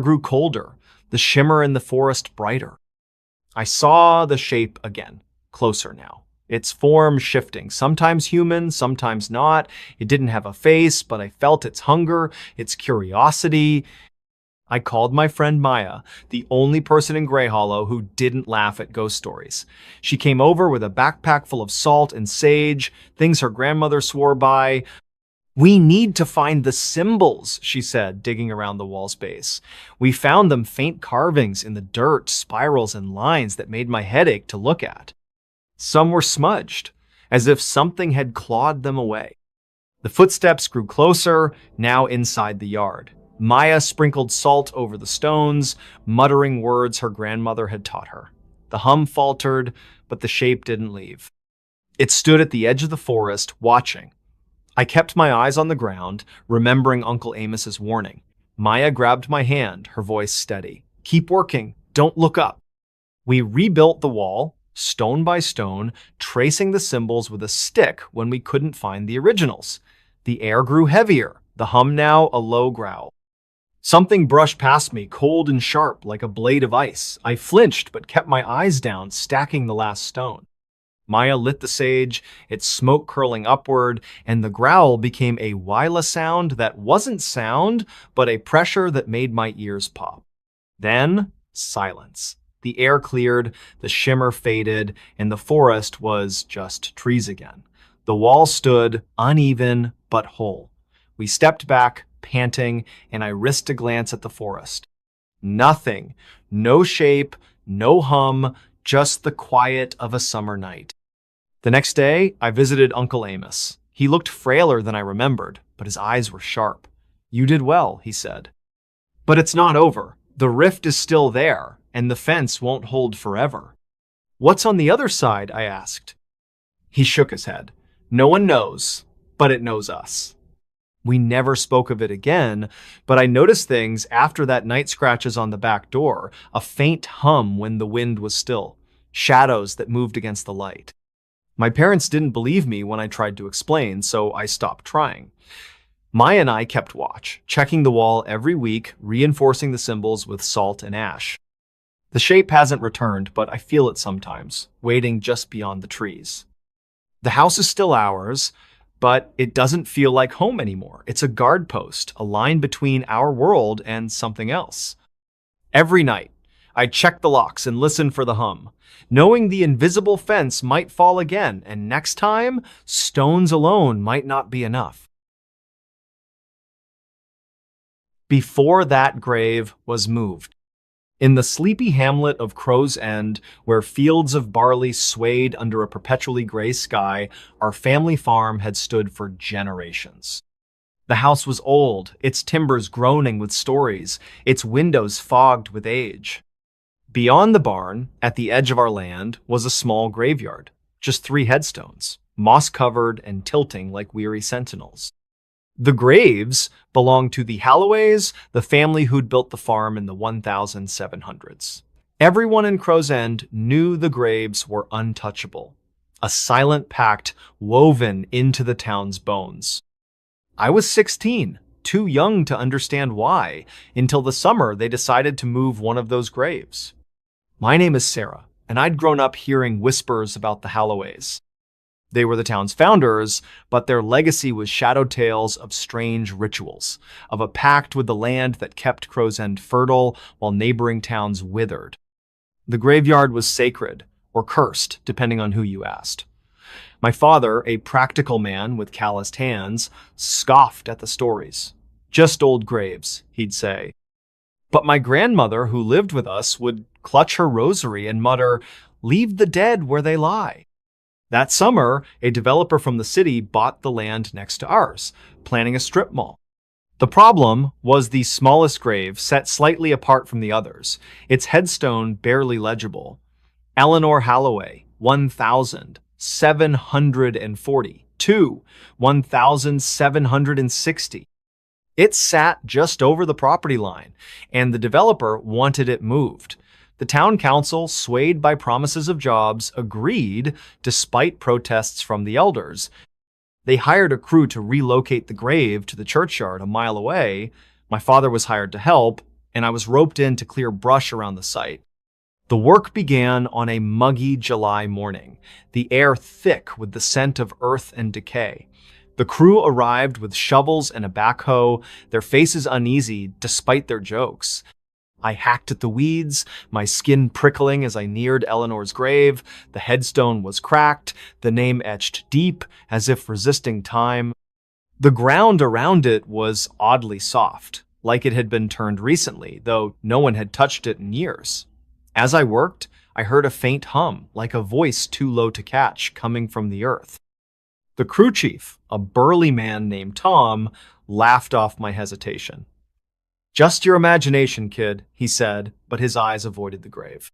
grew colder, the shimmer in the forest brighter. I saw the shape again, closer now. Its form shifting, sometimes human, sometimes not. It didn't have a face, but I felt its hunger, its curiosity. I called my friend Maya, the only person in Grey Hollow who didn't laugh at ghost stories. She came over with a backpack full of salt and sage, things her grandmother swore by. "We need to find the symbols," she said, digging around the wall's base. "We found them faint carvings in the dirt, spirals and lines that made my head ache to look at. Some were smudged, as if something had clawed them away." The footsteps grew closer, now inside the yard. Maya sprinkled salt over the stones, muttering words her grandmother had taught her. The hum faltered, but the shape didn't leave. It stood at the edge of the forest, watching. I kept my eyes on the ground, remembering Uncle Amos's warning. Maya grabbed my hand, her voice steady. "Keep working. Don't look up." We rebuilt the wall, stone by stone, tracing the symbols with a stick when we couldn't find the originals. The air grew heavier, the hum now a low growl. Something brushed past me, cold and sharp, like a blade of ice. I flinched, but kept my eyes down, stacking the last stone. Maya lit the sage, its smoke curling upward, and the growl became a wila sound that wasn't sound, but a pressure that made my ears pop. Then, silence. The air cleared, the shimmer faded, and the forest was just trees again. The wall stood, uneven but whole. We stepped back, panting, and I risked a glance at the forest. Nothing. No shape, no hum, just the quiet of a summer night. The next day, I visited Uncle Amos. He looked frailer than I remembered, but his eyes were sharp. "You did well," he said. "But it's not over. The rift is still there, and the fence won't hold forever." "What's on the other side?" I asked. He shook his head. "No one knows, but it knows us." We never spoke of it again, but I noticed things after that night scratches on the back door, a faint hum when the wind was still, shadows that moved against the light. My parents didn't believe me when I tried to explain, so I stopped trying. Maya and I kept watch, checking the wall every week, reinforcing the symbols with salt and ash. The shape hasn't returned, but I feel it sometimes, waiting just beyond the trees. The house is still ours, but it doesn't feel like home anymore. It's a guard post, a line between our world and something else. Every night, I check the locks and listen for the hum, knowing the invisible fence might fall again, and next time, stones alone might not be enough. Before that grave was moved. In the sleepy hamlet of Crow's End, where fields of barley swayed under a perpetually gray sky, our family farm had stood for generations. The house was old, its timbers groaning with stories, its windows fogged with age. Beyond the barn, at the edge of our land, was a small graveyard, just 3 headstones, moss-covered and tilting like weary sentinels. The graves belonged to the Halloways, the family who'd built the farm in the 1700s. Everyone in Crow's End knew the graves were untouchable, a silent pact woven into the town's bones. I was 16, too young to understand why, until the summer they decided to move one of those graves. My name is Sarah, and I'd grown up hearing whispers about the Halloways. They were the town's founders, but their legacy was shadow tales of strange rituals, of a pact with the land that kept Crow's End fertile while neighboring towns withered. The graveyard was sacred, or cursed, depending on who you asked. My father, a practical man with calloused hands, scoffed at the stories. "Just old graves," he'd say. But my grandmother, who lived with us, would clutch her rosary and mutter, "Leave the dead where they lie." That summer, a developer from the city bought the land next to ours, planning a strip mall. The problem was the smallest grave, set slightly apart from the others, its headstone barely legible. Eleanor Halloway, 1,740, to 1,760. It sat just over the property line, and the developer wanted it moved. The town council, swayed by promises of jobs, agreed despite protests from the elders. They hired a crew to relocate the grave to the churchyard a mile away. My father was hired to help, and I was roped in to clear brush around the site. The work began on a muggy July morning, the air thick with the scent of earth and decay. The crew arrived with shovels and a backhoe, their faces uneasy despite their jokes. I hacked at the weeds, my skin prickling as I neared Eleanor's grave. The headstone was cracked, the name etched deep, as if resisting time. The ground around it was oddly soft, like it had been turned recently, though no one had touched it in years. As I worked, I heard a faint hum, like a voice too low to catch, coming from the earth. The crew chief, a burly man named Tom, laughed off my hesitation. "Just your imagination, kid," he said, but his eyes avoided the grave.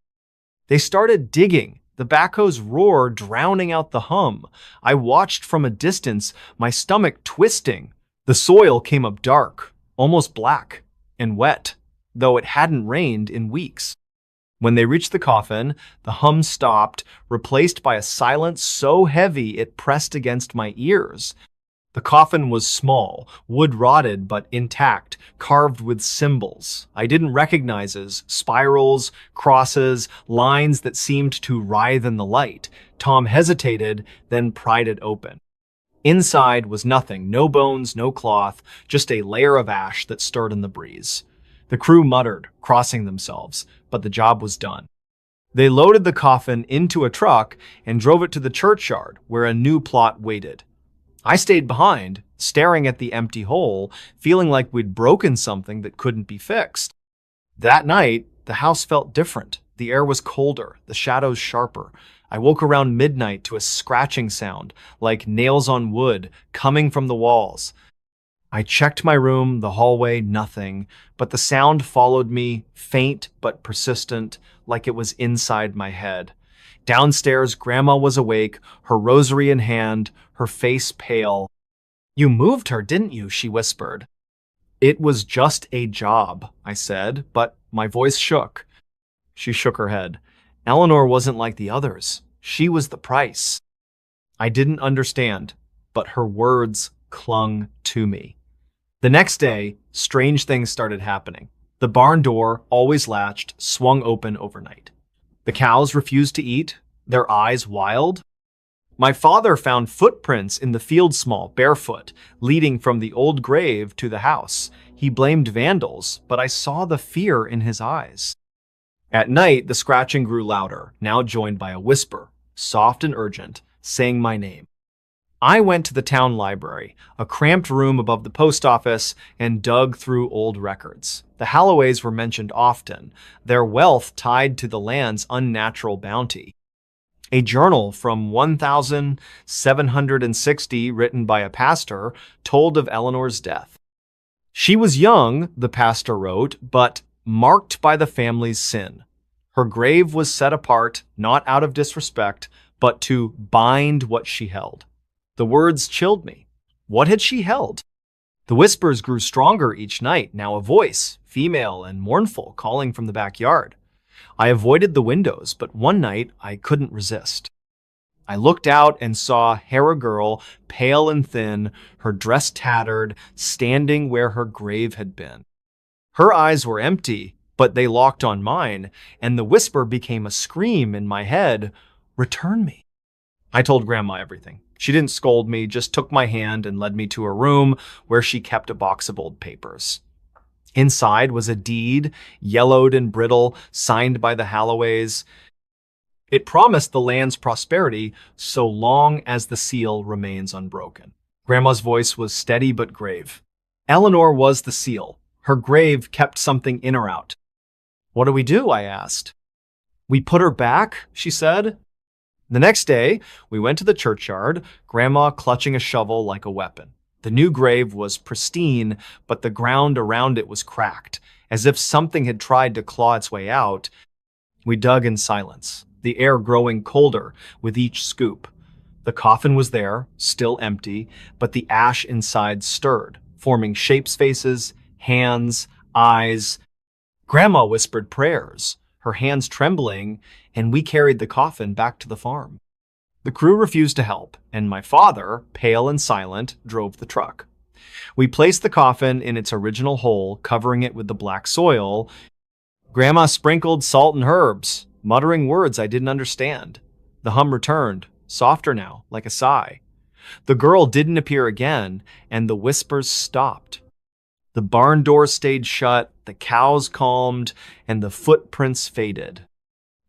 They started digging, the backhoe's roar drowning out the hum. I watched from a distance, my stomach twisting. The soil came up dark, almost black, and wet, though it hadn't rained in weeks. When they reached the coffin, the hum stopped, replaced by a silence so heavy it pressed against my ears. The coffin was small, wood-rotted but intact, carved with symbols I didn't recognize as spirals, crosses, lines that seemed to writhe in the light. Tom hesitated, then pried it open. Inside was nothing, no bones, no cloth, just a layer of ash that stirred in the breeze. The crew muttered, crossing themselves, but the job was done. They loaded the coffin into a truck and drove it to the churchyard, where a new plot waited. I stayed behind, staring at the empty hole, feeling like we'd broken something that couldn't be fixed. That night, the house felt different. The air was colder, the shadows sharper. I woke around midnight to a scratching sound, like nails on wood, coming from the walls. I checked my room, the hallway, nothing, but the sound followed me, faint but persistent, like it was inside my head. Downstairs, Grandma was awake, her rosary in hand, her face pale. "You moved her, didn't you?" she whispered. "It was just a job," I said, but my voice shook. She shook her head. "Eleanor wasn't like the others. She was the price." I didn't understand, but her words clung to me. The next day, strange things started happening. The barn door, always latched, swung open overnight. The cows refused to eat, their eyes wild. My father found footprints in the field small, barefoot, leading from the old grave to the house. He blamed vandals, but I saw the fear in his eyes. At night, the scratching grew louder, now joined by a whisper, soft and urgent, saying my name. I went to the town library, a cramped room above the post office, and dug through old records. The Halloways were mentioned often, their wealth tied to the land's unnatural bounty. A journal from 1760, written by a pastor, told of Eleanor's death. She was young, the pastor wrote, but marked by the family's sin. Her grave was set apart, not out of disrespect, but to bind what she held. The words chilled me. What had she held? The whispers grew stronger each night, now a voice, female and mournful, calling from the backyard. I avoided the windows, but one night I couldn't resist. I looked out and saw Hera girl, pale and thin, her dress tattered, standing where her grave had been. Her eyes were empty, but they locked on mine, and the whisper became a scream in my head, "Return me." I told Grandma everything. She didn't scold me, just took my hand and led me to her room where she kept a box of old papers. Inside was a deed, yellowed and brittle, signed by the Halloways. It promised the land's prosperity so long as the seal remains unbroken. Grandma's voice was steady but grave. Eleanor was the seal. Her grave kept something in or out. "What do we do?" I asked. "We put her back," she said. The next day, we went to the churchyard, Grandma clutching a shovel like a weapon. The new grave was pristine, but the ground around it was cracked, as if something had tried to claw its way out. We dug in silence, the air growing colder with each scoop. The coffin was there, still empty, but the ash inside stirred, forming shapes, faces, hands, eyes. Grandma whispered prayers, her hands trembling, and we carried the coffin back to the farm. The crew refused to help, and my father, pale and silent, drove the truck. We placed the coffin in its original hole, covering it with the black soil. Grandma sprinkled salt and herbs, muttering words I didn't understand. The hum returned, softer now, like a sigh. The girl didn't appear again, and the whispers stopped. The barn door stayed shut, the cows calmed, and the footprints faded.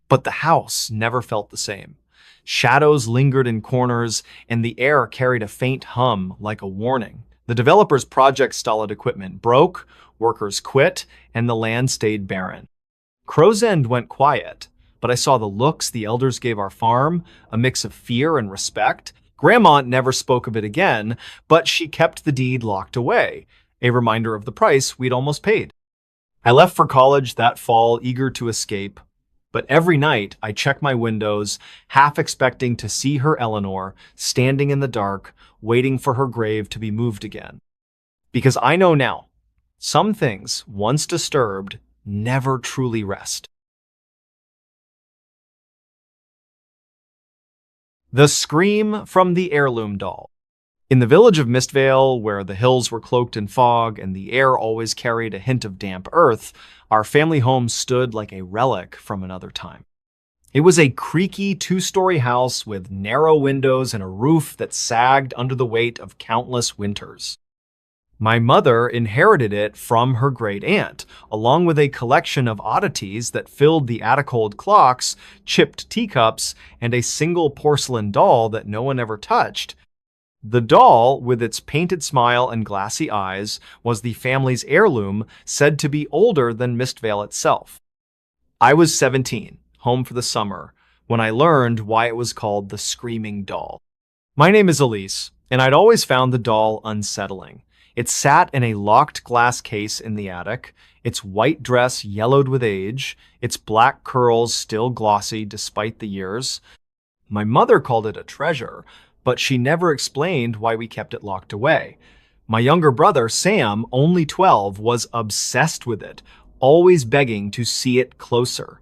But the house never felt the same. Shadows lingered in corners, and the air carried a faint hum like a warning. The developer's project-stalled equipment broke, workers quit, and the land stayed barren. Crow's End went quiet, but I saw the looks the elders gave our farm, a mix of fear and respect. Grandma never spoke of it again, but she kept the deed locked away, a reminder of the price we'd almost paid. I left for college that fall, eager to escape, but every night I check my windows, half expecting to see her Eleanor, standing in the dark, waiting for her grave to be moved again. Because I know now, some things, once disturbed, never truly rest. The Scream from the Heirloom Doll. In the village of Mistvale, where the hills were cloaked in fog and the air always carried a hint of damp earth, our family home stood like a relic from another time. It was a creaky two-story house with narrow windows and a roof that sagged under the weight of countless winters. My mother inherited it from her great-aunt, along with a collection of oddities that filled the attic-old clocks, chipped teacups, and a single porcelain doll that no one ever touched. The doll, with its painted smile and glassy eyes, was the family's heirloom, said to be older than Mistvale itself. I was 17, home for the summer, when I learned why it was called the Screaming Doll. My name is Elise, and I'd always found the doll unsettling. It sat in a locked glass case in the attic, its white dress yellowed with age, its black curls still glossy despite the years. My mother called it a treasure, but she never explained why we kept it locked away. My younger brother, Sam, only 12, was obsessed with it, always begging to see it closer.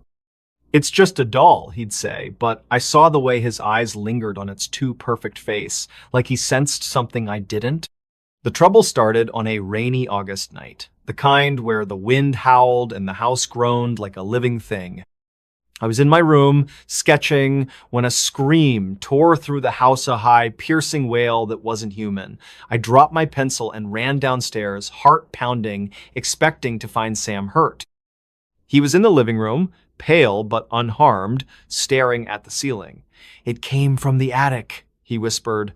"It's just a doll," he'd say, but I saw the way his eyes lingered on its too perfect face, like he sensed something I didn't. The trouble started on a rainy August night, the kind where the wind howled and the house groaned like a living thing. I was in my room, sketching, when a scream tore through the house, a high, piercing wail that wasn't human. I dropped my pencil and ran downstairs, heart pounding, expecting to find Sam hurt. He was in the living room, pale but unharmed, staring at the ceiling. "It came from the attic," he whispered.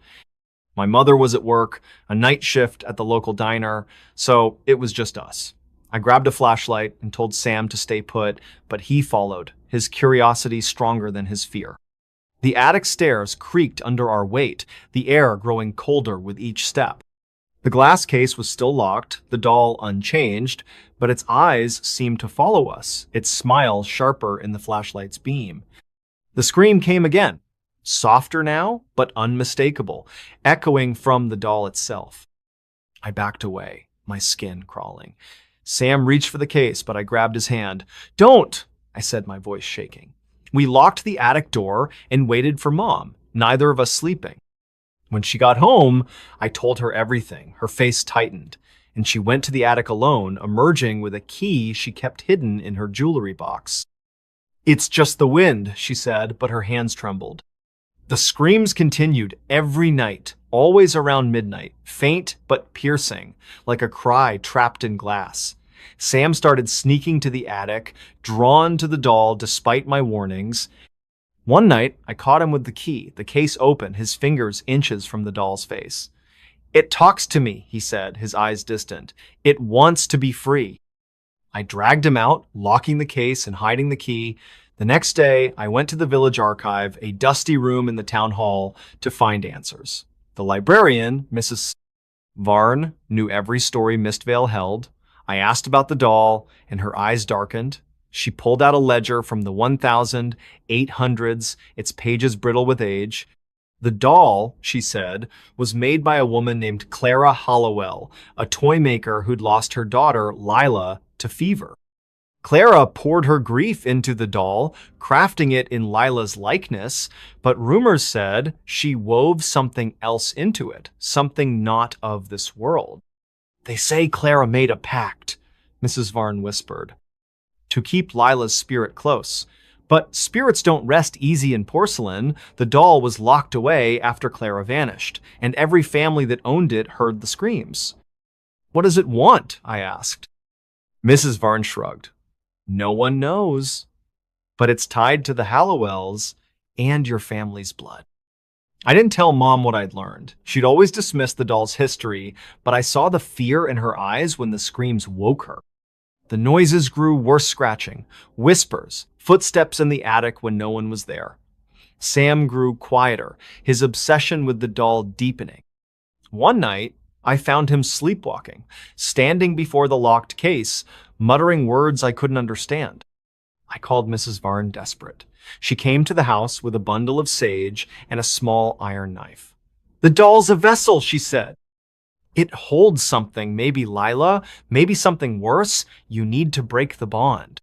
My mother was at work, a night shift at the local diner, so it was just us. I grabbed a flashlight and told Sam to stay put, but he followed, his curiosity stronger than his fear. The attic stairs creaked under our weight, the air growing colder with each step. The glass case was still locked, the doll unchanged, but its eyes seemed to follow us, its smile sharper in the flashlight's beam. The scream came again, softer now, but unmistakable, echoing from the doll itself. I backed away, my skin crawling. Sam reached for the case, but I grabbed his hand. "Don't!" I said, my voice shaking. We locked the attic door and waited for Mom, neither of us sleeping. When she got home, I told her everything. Her face tightened, and she went to the attic alone, emerging with a key she kept hidden in her jewelry box. "It's just the wind," she said, but her hands trembled. The screams continued every night, always around midnight, faint but piercing, like a cry trapped in glass. Sam started sneaking to the attic, drawn to the doll despite my warnings. One night, I caught him with the key, the case open, his fingers inches from the doll's face. "It talks to me," he said, his eyes distant. "It wants to be free." I dragged him out, locking the case and hiding the key. The next day, I went to the village archive, a dusty room in the town hall, to find answers. The librarian, Mrs. Varn, knew every story Mistvale held. I asked about the doll, and her eyes darkened. She pulled out a ledger from the 1800s, its pages brittle with age. The doll, she said, was made by a woman named Clara Hollowell, a toy maker who'd lost her daughter, Lila, to fever. Clara poured her grief into the doll, crafting it in Lila's likeness, but rumors said she wove something else into it, something not of this world. They say Clara made a pact, Mrs. Varn whispered, to keep Lila's spirit close. But spirits don't rest easy in porcelain. The doll was locked away after Clara vanished, and every family that owned it heard the screams. What does it want? I asked. Mrs. Varn shrugged. No one knows, but it's tied to the Hallowells and your family's blood. I didn't tell Mom what I'd learned. She'd always dismissed the doll's history, but I saw the fear in her eyes when the screams woke her. The noises grew worse scratching, whispers, footsteps in the attic when no one was there. Sam grew quieter, his obsession with the doll deepening. One night, I found him sleepwalking, standing before the locked case, muttering words I couldn't understand. I called Mrs. Varn desperate. She came to the house with a bundle of sage and a small iron knife. The doll's a vessel, she said. It holds something, maybe Lila, maybe something worse. You need to break the bond.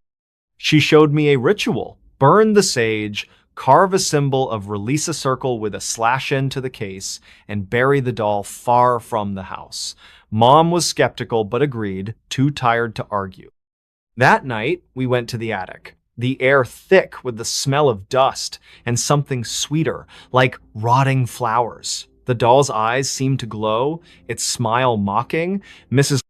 She showed me a ritual. Burn the sage, carve a symbol of release a circle with a slash into the case, and bury the doll far from the house. Mom was skeptical but agreed, too tired to argue. That night, we went to the attic. The air thick with the smell of dust and something sweeter, like rotting flowers. The doll's eyes seemed to glow, its smile mocking. Mrs.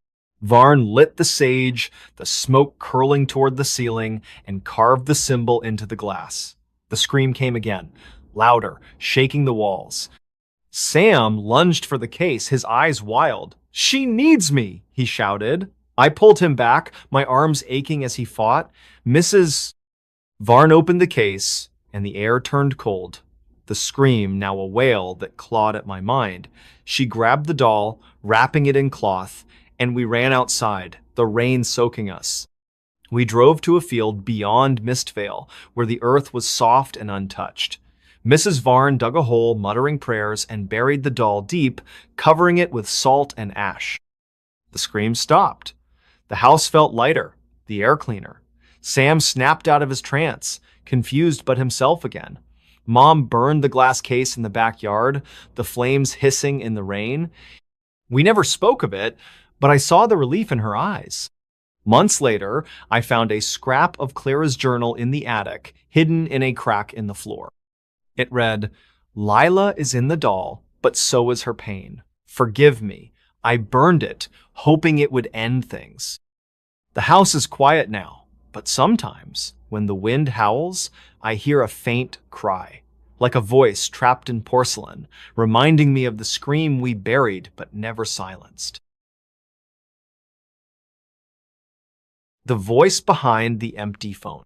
Varn lit the sage, the smoke curling toward the ceiling, and carved the symbol into the glass. The scream came again, louder, shaking the walls. Sam lunged for the case, his eyes wild. She needs me, he shouted. I pulled him back, my arms aching as he fought. Mrs. Varn opened the case, and the air turned cold. The scream, now a wail that clawed at my mind. She grabbed the doll, wrapping it in cloth, and we ran outside, the rain soaking us. We drove to a field beyond Mistvale, where the earth was soft and untouched. Mrs. Varn dug a hole, muttering prayers, and buried the doll deep, covering it with salt and ash. The scream stopped. The house felt lighter, the air cleaner. Sam snapped out of his trance, confused but himself again. Mom burned the glass case in the backyard, the flames hissing in the rain. We never spoke of it, but I saw the relief in her eyes. Months later, I found a scrap of Clara's journal in the attic, hidden in a crack in the floor. It read, Lila is in the doll, but so is her pain. Forgive me. I burned it, hoping it would end things. The house is quiet now, but sometimes, when the wind howls, I hear a faint cry, like a voice trapped in porcelain, reminding me of the scream we buried but never silenced. The voice behind the empty phone.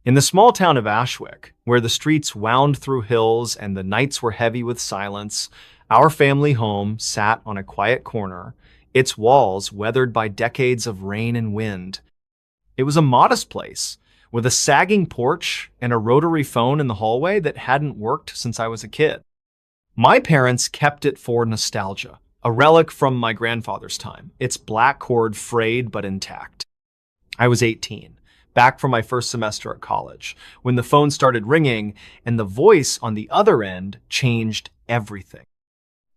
In the small town of Ashwick, where the streets wound through hills and the nights were heavy with silence, our family home sat on a quiet corner, its walls weathered by decades of rain and wind. It was a modest place, with a sagging porch and a rotary phone in the hallway that hadn't worked since I was a kid. My parents kept it for nostalgia, a relic from my grandfather's time, its black cord frayed but intact. I was 18, back from my first semester at college, when the phone started ringing and the voice on the other end changed everything.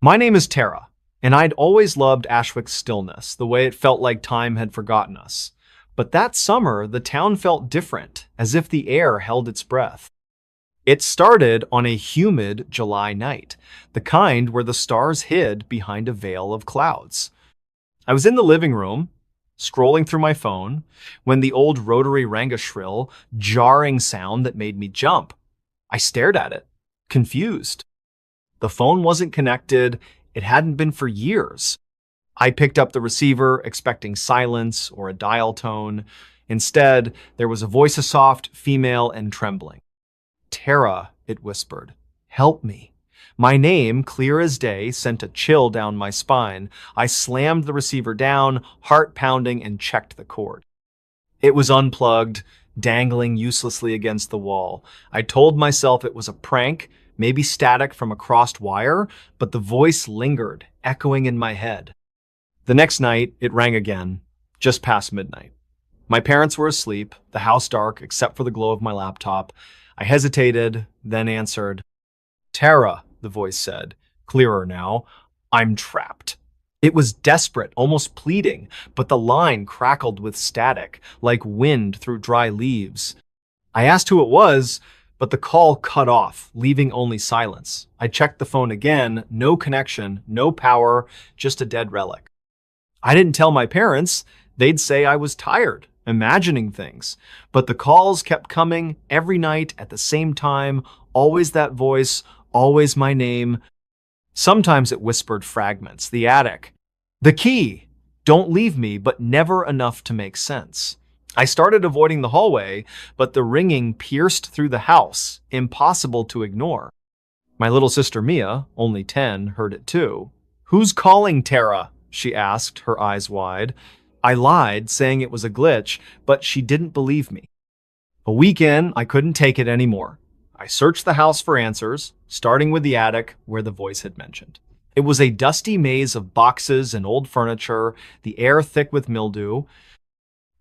My name is Tara, and I'd always loved Ashwick's stillness, the way it felt like time had forgotten us. But that summer, the town felt different, as if the air held its breath. It started on a humid July night, the kind where the stars hid behind a veil of clouds. I was in the living room, scrolling through my phone, when the old rotary rang a shrill, jarring sound that made me jump. I stared at it, confused. The phone wasn't connected. It hadn't been for years. I picked up the receiver, expecting silence or a dial tone. Instead, there was a voice, soft, female, and trembling. Tara, it whispered. Help me. My name, clear as day, sent a chill down my spine. I slammed the receiver down, heart pounding, and checked the cord. It was unplugged, dangling uselessly against the wall. I told myself it was a prank, maybe static from a crossed wire, but the voice lingered, echoing in my head. The next night, it rang again, just past midnight. My parents were asleep, the house dark except for the glow of my laptop. I hesitated, then answered. Tara, the voice said, clearer now, I'm trapped. It was desperate, almost pleading, but the line crackled with static, like wind through dry leaves. I asked who it was, but the call cut off, leaving only silence. I checked the phone again, no connection, no power, just a dead relic. I didn't tell my parents. They'd say I was tired, imagining things. But the calls kept coming every night at the same time, always that voice, always my name. Sometimes it whispered fragments, the attic, the key, don't leave me, but never enough to make sense. I started avoiding the hallway, but the ringing pierced through the house, impossible to ignore. My little sister Mia, only 10, heard it too. "Who's calling, Tara?" she asked, her eyes wide. I lied, saying it was a glitch, but she didn't believe me. A week in, I couldn't take it anymore. I searched the house for answers, starting with the attic where the voice had mentioned. It was a dusty maze of boxes and old furniture, the air thick with mildew.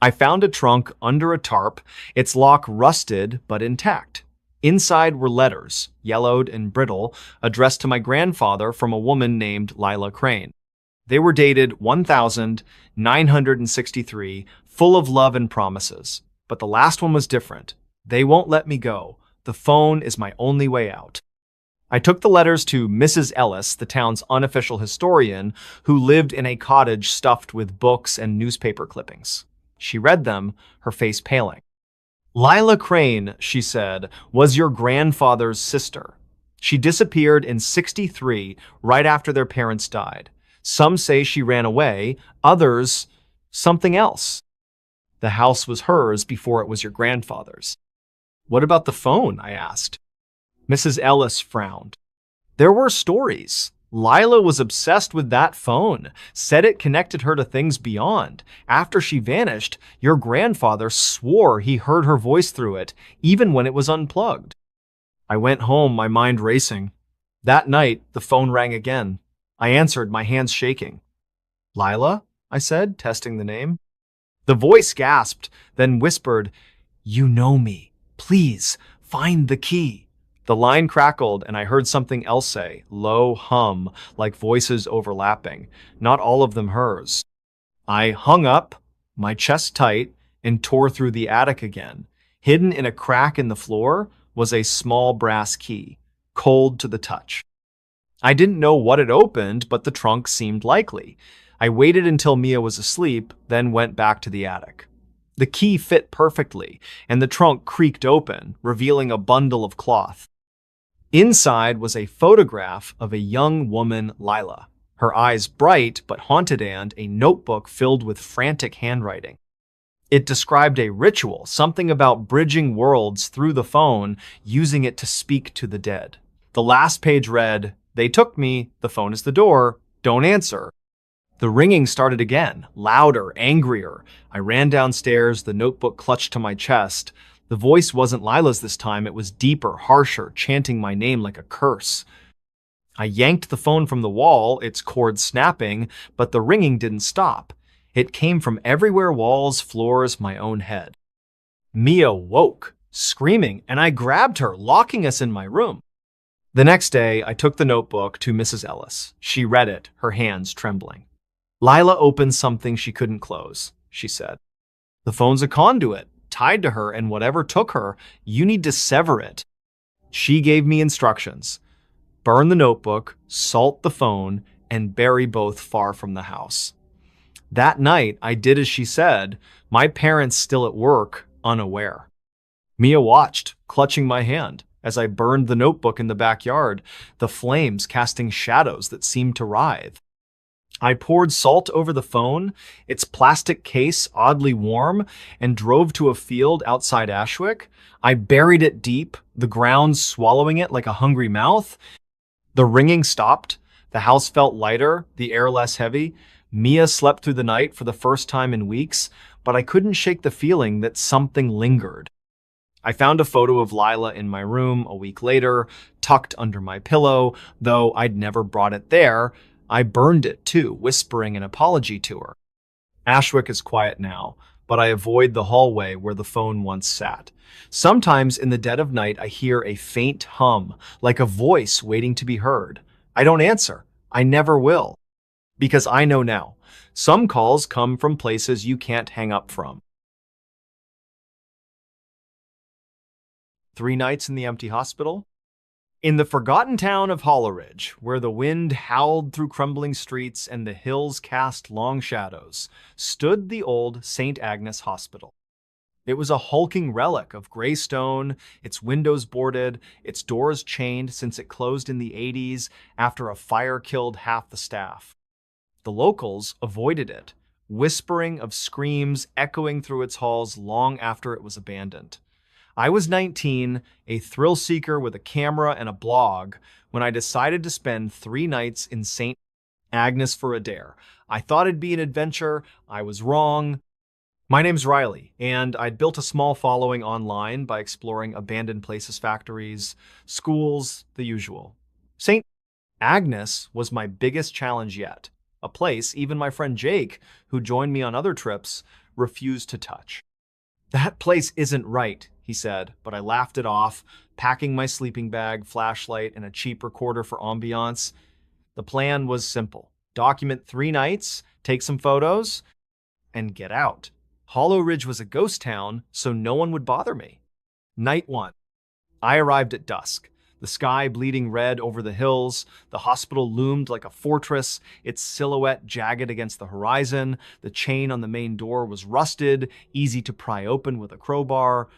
I found a trunk under a tarp, its lock rusted but intact. Inside were letters, yellowed and brittle, addressed to my grandfather from a woman named Lila Crane. They were dated 1963, full of love and promises. But the last one was different. "They won't let me go. The phone is my only way out." I took the letters to Mrs. Ellis, the town's unofficial historian, who lived in a cottage stuffed with books and newspaper clippings. She read them, her face paling. "Lila Crane," she said, "was your grandfather's sister. She disappeared in '63, right after their parents died. Some say she ran away, others, something else. The house was hers before it was your grandfather's." "What about the phone?" I asked. Mrs. Ellis frowned. "There were stories. Lila was obsessed with that phone, said it connected her to things beyond. After she vanished, your grandfather swore he heard her voice through it, even when it was unplugged." I went home, my mind racing. That night, the phone rang again. I answered, my hands shaking. "Lila?" I said, testing the name. The voice gasped, then whispered, "You know me. Please, find the key." The line crackled, and I heard something else say, low hum, like voices overlapping, not all of them hers. I hung up, my chest tight, and tore through the attic again. Hidden in a crack in the floor was a small brass key, cold to the touch. I didn't know what it opened, but the trunk seemed likely. I waited until Mia was asleep, then went back to the attic. The key fit perfectly, and the trunk creaked open, revealing a bundle of cloth. Inside was a photograph of a young woman, Lila, her eyes bright but haunted, and a notebook filled with frantic handwriting. It described a ritual, something about bridging worlds through the phone, using it to speak to the dead. The last page read, "They took me, the phone is the door, don't answer." The ringing started again, louder, angrier. I ran downstairs, the notebook clutched to my chest. The voice wasn't Lila's this time, it was deeper, harsher, chanting my name like a curse. I yanked the phone from the wall, its cord snapping, but the ringing didn't stop. It came from everywhere, walls, floors, my own head. Mia woke, screaming, and I grabbed her, locking us in my room. The next day, I took the notebook to Mrs. Ellis. She read it, her hands trembling. "Lila opened something she couldn't close," she said. "The phone's a conduit, tied to her, and whatever took her, you need to sever it." She gave me instructions. Burn the notebook, salt the phone, and bury both far from the house. That night, I did as she said, my parents still at work, unaware. Mia watched, clutching my hand, as I burned the notebook in the backyard, the flames casting shadows that seemed to writhe. I poured salt over the phone, its plastic case oddly warm, and drove to a field outside Ashwick. I buried it deep, the ground swallowing it like a hungry mouth. The ringing stopped. The house felt lighter, the air less heavy. Mia slept through the night for the first time in weeks, but I couldn't shake the feeling that something lingered. I found a photo of Lila in my room a week later, tucked under my pillow, though I'd never brought it there. I burned it too, whispering an apology to her. Ashwick is quiet now, but I avoid the hallway where the phone once sat. Sometimes in the dead of night, I hear a faint hum, like a voice waiting to be heard. I don't answer. I never will. Because I know now. Some calls come from places you can't hang up from. 3 nights in the empty hospital? In the forgotten town of Holleridge, where the wind howled through crumbling streets and the hills cast long shadows, stood the old St. Agnes Hospital. It was a hulking relic of gray stone, its windows boarded, its doors chained since it closed in the 80s after a fire killed half the staff. The locals avoided it, whispering of screams echoing through its halls long after it was abandoned. I was 19, a thrill seeker with a camera and a blog, when I decided to spend 3 nights in St. Agnes for a dare. I thought it'd be an adventure. I was wrong. My name's Riley, and I'd built a small following online by exploring abandoned places, factories, schools, the usual. St. Agnes was my biggest challenge yet, a place even my friend Jake, who joined me on other trips, refused to touch. That place isn't right, he said, but I laughed it off, packing my sleeping bag, flashlight, and a cheap recorder for ambiance. The plan was simple. Document 3 nights, take some photos, and get out. Hollow Ridge was a ghost town, so no one would bother me. Night 1. I arrived at dusk. The sky bleeding red over the hills, the hospital loomed like a fortress, its silhouette jagged against the horizon, the chain on the main door was rusted, easy to pry open with a crowbar.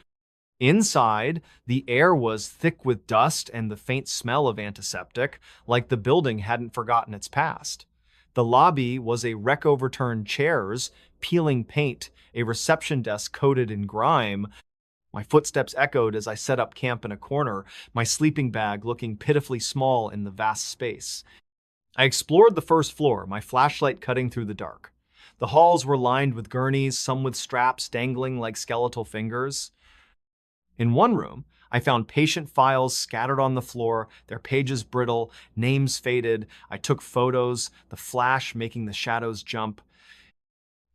Inside, the air was thick with dust and the faint smell of antiseptic, like the building hadn't forgotten its past. The lobby was a wreck overturned chairs, peeling paint, a reception desk coated in grime. My footsteps echoed as I set up camp in a corner, my sleeping bag looking pitifully small in the vast space. I explored the first floor, my flashlight cutting through the dark. The halls were lined with gurneys, some with straps dangling like skeletal fingers. In one room, I found patient files scattered on the floor, their pages brittle, names faded. I took photos, the flash making the shadows jump.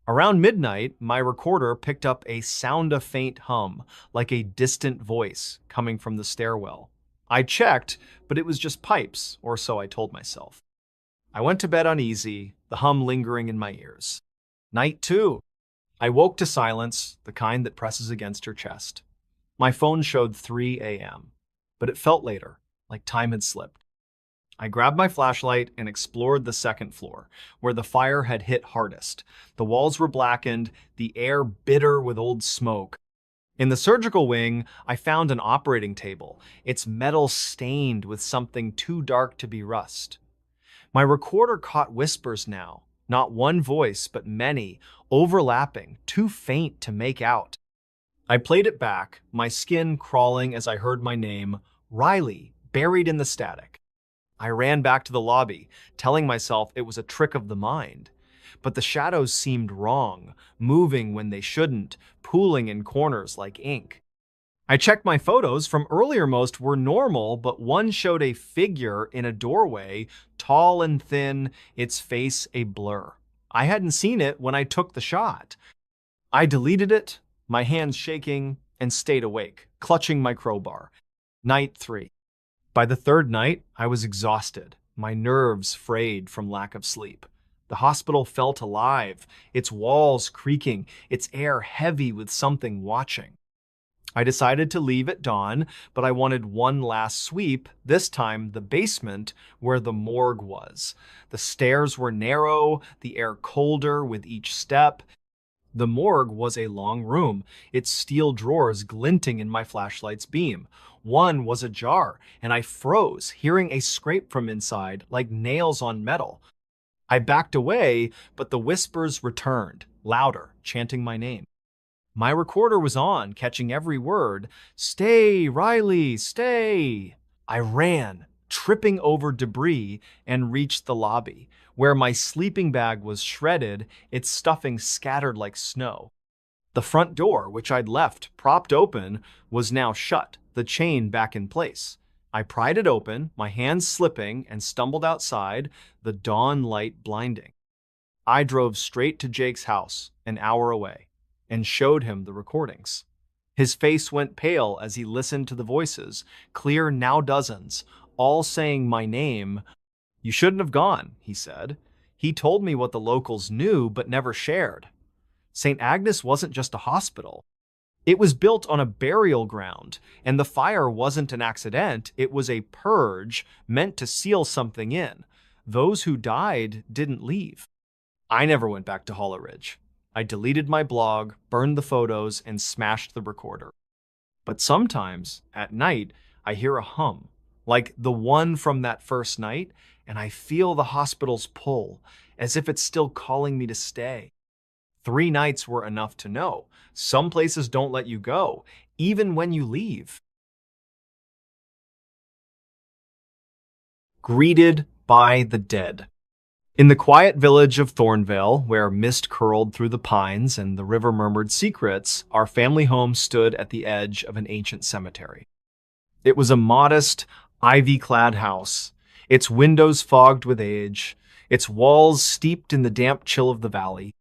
Around midnight, my recorder picked up a sound of faint hum, like a distant voice coming from the stairwell. I checked, but it was just pipes, or so I told myself. I went to bed uneasy, the hum lingering in my ears. Night 2. I woke to silence, the kind that presses against your chest. My phone showed 3 a.m., but it felt later, like time had slipped. I grabbed my flashlight and explored the second floor, where the fire had hit hardest. The walls were blackened, the air bitter with old smoke. In the surgical wing, I found an operating table, its metal stained with something too dark to be rust. My recorder caught whispers now, not one voice, but many, overlapping, too faint to make out. I played it back, my skin crawling as I heard my name, Riley, buried in the static. I ran back to the lobby, telling myself it was a trick of the mind. But the shadows seemed wrong, moving when they shouldn't, pooling in corners like ink. I checked my photos from earlier. Most were normal, but one showed a figure in a doorway, tall and thin, its face a blur. I hadn't seen it when I took the shot. I deleted it, my hands shaking, and stayed awake, clutching my crowbar. Night 3. By the third night, I was exhausted, my nerves frayed from lack of sleep. The hospital felt alive, its walls creaking, its air heavy with something watching. I decided to leave at dawn, but I wanted one last sweep, this time the basement where the morgue was. The stairs were narrow, the air colder with each step. The morgue was a long room, its steel drawers glinting in my flashlight's beam. One was ajar, and I froze, hearing a scrape from inside, like nails on metal. I backed away, but the whispers returned, louder, chanting my name. My recorder was on, catching every word. "Stay, Riley, stay!" I ran, tripping over debris, and reached the lobby, where my sleeping bag was shredded, its stuffing scattered like snow. The front door, which I'd left propped open, was now shut, the chain back in place. I pried it open, my hands slipping, and stumbled outside, the dawn light blinding. I drove straight to Jake's house, an hour away, and showed him the recordings. His face went pale as he listened to the voices, clear now dozens, all saying my name. "You shouldn't have gone," he said. He told me what the locals knew but never shared. St. Agnes wasn't just a hospital. It was built on a burial ground, and the fire wasn't an accident, it was a purge meant to seal something in. Those who died didn't leave. I never went back to Hollow Ridge. I deleted my blog, burned the photos, and smashed the recorder. But sometimes, at night, I hear a hum, like the one from that first night, and I feel the hospital's pull, as if it's still calling me to stay. 3 nights were enough to know. Some places don't let you go, even when you leave. Greeted by the dead. In the quiet village of Thornvale, where mist curled through the pines and the river murmured secrets, our family home stood at the edge of an ancient cemetery. It was a modest, ivy-clad house, its windows fogged with age, its walls steeped in the damp chill of the valley.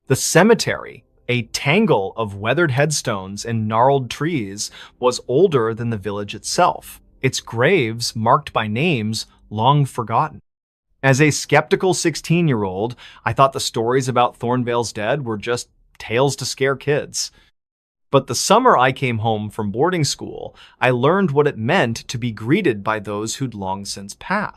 The cemetery, a tangle of weathered headstones and gnarled trees, was older than the village itself, its graves marked by names long forgotten. As a skeptical 16-year-old, I thought the stories about Thornvale's dead were just tales to scare kids. But the summer I came home from boarding school, I learned what it meant to be greeted by those who'd long since passed.